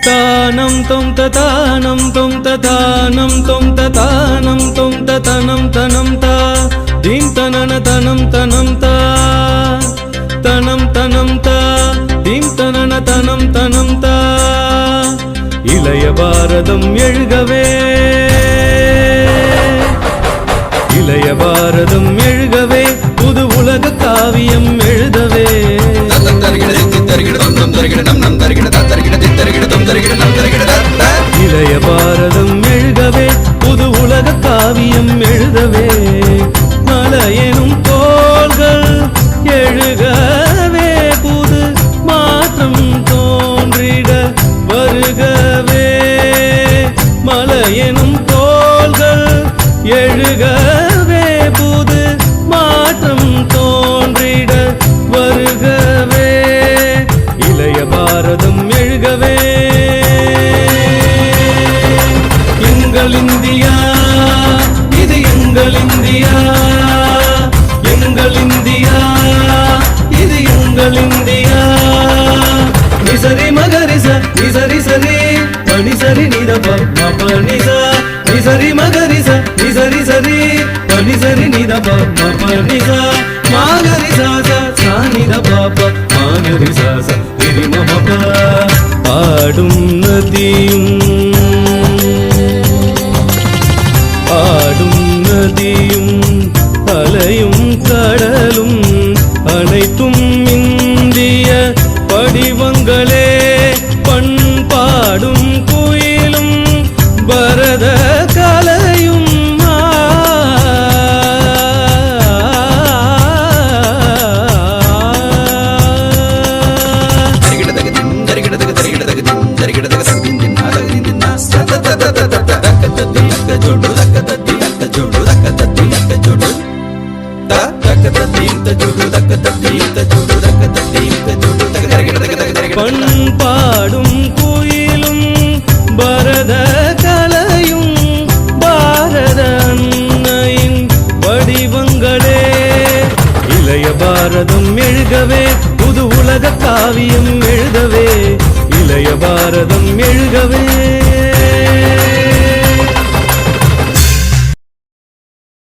தானம் தொம் தானம் தொம் தானம் தொம் தானம் தொம் தனம் தனம் தா தீம் தனன தனம் தனம் தா தனம் தனம் தா தீம் தனன தனம் தனம் தா இளைய பாரதம் எழுகவே இளைய பாரதம் எழுகவே புது உலக காவியம் எழுதவே இளைய பாரதம் எழுகவே புது உலக காவியம் எழுதவே மலையெனும் தோள்கள் எழுகவே புது மாற்றம் தோன்றிட வருகவே மலையெனும் தோள்கள் எழுகவே புது மாற்றம் தோன்றிட வருகவே இளைய பாரதம் எழுகவே எங்கள் இந்தியா இது எங்கள் இந்தியா எங்கள் இந்தியா இது எங்கள் இந்தியா நிசரி மகரிச நிசரி சரி பனி சரி நிதப மபனிசா நிசரி மகரிச நிசரி சரி பனி சரி நிதப மபனிசா மாகரிசா சானித பாப மாகரிசா திரி மமப பாடும் நதியும் ஆடும் நதியும் அலையும் கடலும் அனைத்தும் இந்திய படிவங்களே பண்பாடும் குயிலும் பரத கலையும் பண்பாடும் குயிலும் பரத கலையும் பாரத அன்னையின் வடிவங்களே இளைய பாரதம் எழுகவே புது உலக காவியம் எழுதவே இளைய பாரதம் எழுகவே